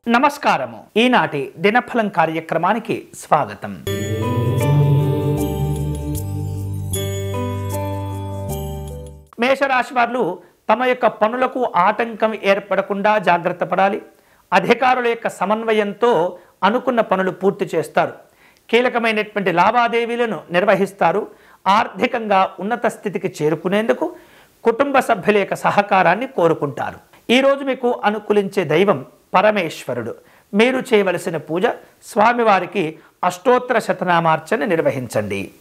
నమస్కారము. ఈనాటి దినఫలం కార్యక్రమానికి స్వాగతం. మేషరాశి వారు తమ యొక్క పనులకు ఆటంకం ఏర్పడకుండా జాగ్రత్త పడాలి. అధికారుల యొక్క సమన్వయంతో అనుకున్న పనులు పూర్తి చేస్తారు. కీలకమైనటువంటి లావాదేవీలను నిర్వహిస్తారు. ఆర్థికంగా ఉన్నత స్థితికి చేరుకునేందుకు కుటుంబ సభ్యుల యొక్క సహకారాన్ని కోరుకుంటారు. ఈరోజు మీకు అనుకూలించే దైవం పరమేశ్వరుడు. మీరు చేయవలసిన పూజ స్వామివారికి అష్టోత్తర శతనామార్చన నిర్వహించండి.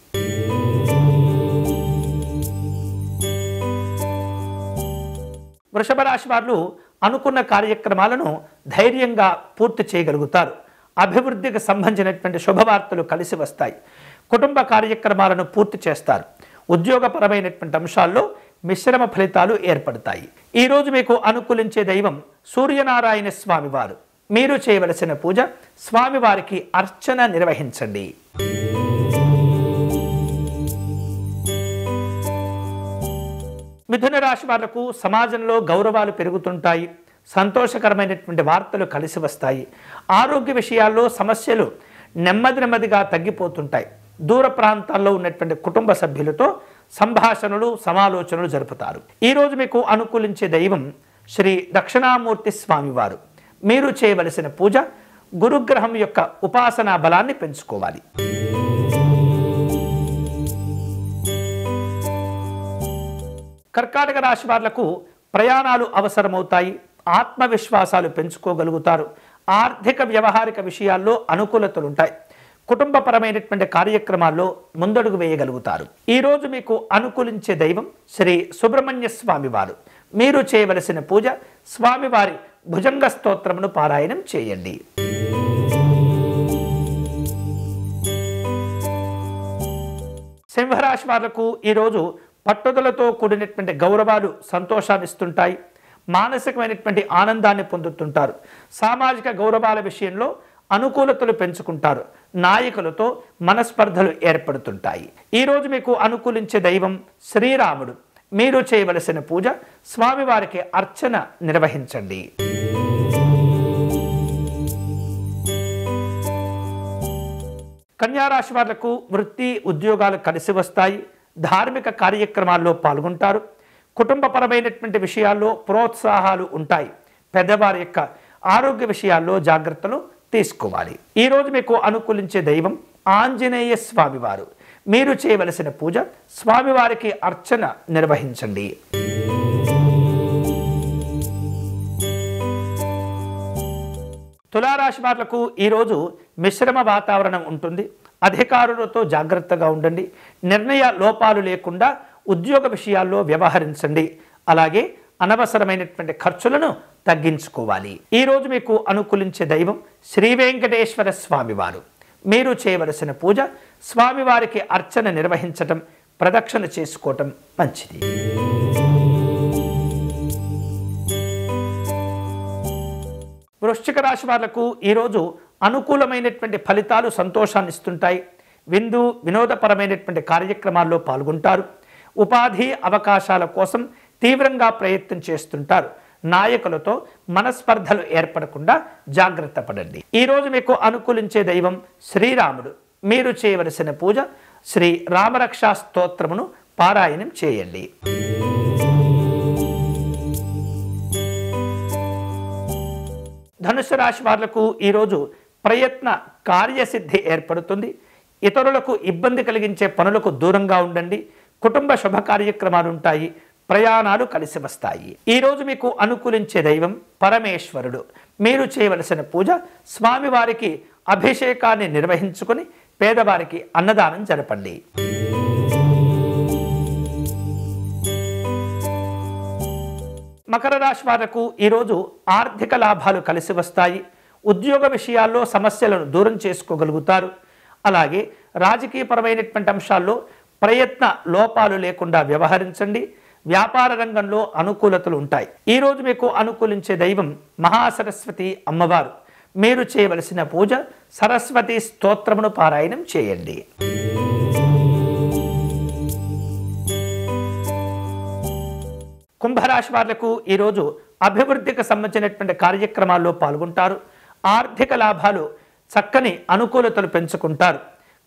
వృషభ రాశి వారు అనుకున్న కార్యక్రమాలను ధైర్యంగా పూర్తి చేయగలుగుతారు. అభివృద్ధికి సంబంధించినటువంటి శుభవార్తలు కలిసి వస్తాయి. కుటుంబ కార్యక్రమాలను పూర్తి చేస్తారు. ఉద్యోగపరమైనటువంటి అంశాల్లో మిశ్రమ ఫలితాలు ఏర్పడతాయి. ఈరోజు మీకు అనుకూలించే దైవం సూర్యనారాయణ స్వామివారు. మీరు చేయవలసిన పూజ స్వామివారికి అర్చన నిర్వహించండి. మిథున రాశి వాళ్లకు సమాజంలో గౌరవాలు పెరుగుతుంటాయి. సంతోషకరమైనటువంటి వార్తలు కలిసి వస్తాయి. ఆరోగ్య విషయాల్లో సమస్యలు నెమ్మదిగా తగ్గిపోతుంటాయి. దూర ప్రాంతాల్లో ఉన్నటువంటి కుటుంబ సభ్యులతో సంభాషణలు సమాలోచనలు జరుపుతారు. ఈరోజు మీకు అనుకూలించే దైవం శ్రీ దక్షిణామూర్తి స్వామివారు. మీరు చేయవలసిన పూజ గురుగ్రహం యొక్క ఉపాసనా బలాన్ని పెంచుకోవాలి. కర్కాటక రాశి వాళ్లకు ప్రయాణాలు అవసరమవుతాయి. ఆత్మవిశ్వాసాలు పెంచుకోగలుగుతారు. ఆర్థిక వ్యవహారిక విషయాల్లో అనుకూలతలుంటాయి. కుటుంబపరమైనటువంటి కార్యక్రమాల్లో ముందడుగు వేయగలుగుతారు. ఈరోజు మీకు అనుకూలించే దైవం శ్రీ సుబ్రహ్మణ్య స్వామివారు. మీరు చేయవలసిన పూజ స్వామివారి భుజంగ స్తోత్రమును పారాయణం చేయండి. సింహరాశి వాళ్లకు ఈరోజు పట్టుదలతో కూడినటువంటి గౌరవాలు సంతోషాన్ని ఇస్తుంటాయి. మానసికమైనటువంటి ఆనందాన్ని పొందుతుంటారు. సామాజిక గౌరవాల విషయంలో అనుకూలతలు పెంచుకుంటారు. నాయకులతో మనస్పర్ధలు ఏర్పడుతుంటాయి. ఈరోజు మీకు అనుకూలించే దైవం శ్రీరాముడు. మీరు చేయవలసిన పూజ స్వామివారికి అర్చన నిర్వహించండి. కన్యారాశి వాళ్లకు వృత్తి ఉద్యోగాలు కలిసి వస్తాయి. ధార్మిక కార్యక్రమాల్లో పాల్గొంటారు. కుటుంబపరమైనటువంటి విషయాల్లో ప్రోత్సాహాలు ఉంటాయి. పెద్దవారి యొక్క ఆరోగ్య విషయాల్లో జాగ్రత్తలు తీసుకోవాలి. ఈరోజు మీకు అనుకూలించే దైవం ఆంజనేయ స్వామివారు. మీరు చేయవలసిన పూజ స్వామివారికి అర్చన నిర్వహించండి. తులారాశి వాళ్లకు ఈరోజు మిశ్రమ వాతావరణం ఉంటుంది. అధికారులతో జాగ్రత్తగా ఉండండి. నిర్ణయ లోపాలు లేకుండా ఉద్యోగ విషయాల్లో వ్యవహరించండి. అలాగే అనవసరమైనటువంటి ఖర్చులను తగ్గించుకోవాలి. ఈరోజు మీకు అనుకూలించే దైవం శ్రీ వెంకటేశ్వర స్వామివారు. మీరు చేయవలసిన పూజ స్వామివారికి అర్చన నిర్వహించటం, ప్రదక్షిణ చేసుకోవటం మంచిది. వృశ్చిక రాశి వాళ్లకు ఈరోజు అనుకూలమైనటువంటి ఫలితాలు సంతోషాన్ని ఇస్తుంటాయి. వినోదపరమైనటువంటి కార్యక్రమాల్లో పాల్గొంటారు. ఉపాధి అవకాశాల కోసం తీవ్రంగా ప్రయత్నం చేస్తుంటారు. నాయకులతో మనస్పర్ధలు ఏర్పడకుండా జాగ్రత్త పడండి. ఈరోజు మీకు అనుకూలించే దైవం శ్రీరాముడు. మీరు చేయవలసిన పూజ శ్రీ రామరక్షా స్తోత్రమును పారాయణం చేయండి. ధనుసు రాశి వాళ్లకు ఈరోజు ప్రయత్న కార్యసిద్ధి ఏర్పడుతుంది. ఇతరులకు ఇబ్బంది కలిగించే పనులకు దూరంగా ఉండండి. కుటుంబ శుభ కార్యక్రమాలు ఉంటాయి. ప్రయాణాలు కలిసి వస్తాయి. ఈరోజు మీకు అనుకూలించే దైవం పరమేశ్వరుడు. మీరు చేయవలసిన పూజ స్వామివారికి అభిషేకాన్ని నిర్వహించుకొని పేదవారికి అన్నదానం జరపండి. మకర రాశి వాళ్లకు ఈరోజు ఆర్థిక లాభాలు కలిసి వస్తాయి. ఉద్యోగ విషయాల్లో సమస్యలను దూరం చేసుకోగలుగుతారు. అలాగే రాజకీయపరమైనటువంటి అంశాల్లో ప్రయత్న లోపాలు లేకుండా వ్యవహరించండి. వ్యాపార రంగంలో అనుకూలతలు ఉంటాయి. ఈరోజు మీకు అనుకూలించే దైవం మహాసరస్వతి అమ్మవారు. మీరు చేయవలసిన పూజ సరస్వతి స్తోత్రమును పారాయణం చేయండి. కుంభరాశి వాళ్లకు ఈరోజు అభివృద్ధికి సంబంధించినటువంటి కార్యక్రమాల్లో పాల్గొంటారు. ఆర్థిక లాభాలు, చక్కని అనుకూలతలు పెంచుకుంటారు.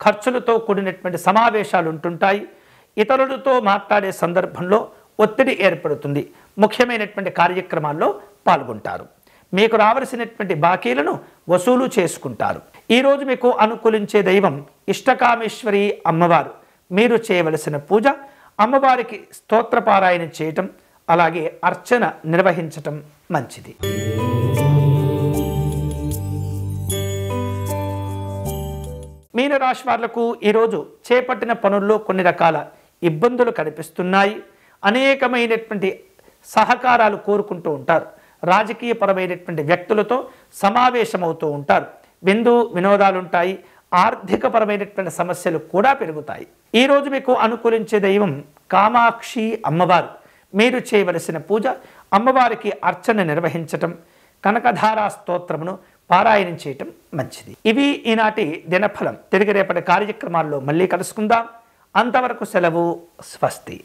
ఖర్చులతో కూడినటువంటి సమావేశాలు ఉంటుంటాయి. ఇతరులతో మాట్లాడే సందర్భంలో ఒత్తిడి ఏర్పడుతుంది. ముఖ్యమైనటువంటి కార్యక్రమాల్లో పాల్గొంటారు. మీకు రావలసినటువంటి బాకీలను వసూలు చేసుకుంటారు. ఈరోజు మీకు అనుకూలించే దైవం ఇష్టకామేశ్వరి అమ్మవారు. మీరు చేయవలసిన పూజ అమ్మవారికి స్తోత్రపారాయణ చేయటం, అలాగే అర్చన నిర్వహించటం మంచిది. మీనరాశి వాళ్లకు ఈరోజు చేపట్టిన పనుల్లో కొన్ని రకాల ఇబ్బందులు కనిపిస్తున్నాయి. అనేకమైనటువంటి సహకారాలు కోరుకుంటూ ఉంటారు. రాజకీయపరమైనటువంటి వ్యక్తులతో సమావేశమవుతూ ఉంటారు. వినోదాలు ఉంటాయి. ఆర్థికపరమైనటువంటి సమస్యలు కూడా పెరుగుతాయి. ఈరోజు మీకు అనుకూలించే దైవం కామాక్షి అమ్మవారు. మీరు చేయవలసిన పూజ అమ్మవారికి అర్చన నిర్వహించటం, కనకధారా స్తోత్రమును పారాయణం చేయటం మంచిది. ఇవి ఈనాటి దినఫలం. తిరిగి రేపటి కార్యక్రమాల్లో మళ్ళీ కలుసుకుందాం. అంతవరకు సెలవు. స్వస్తి.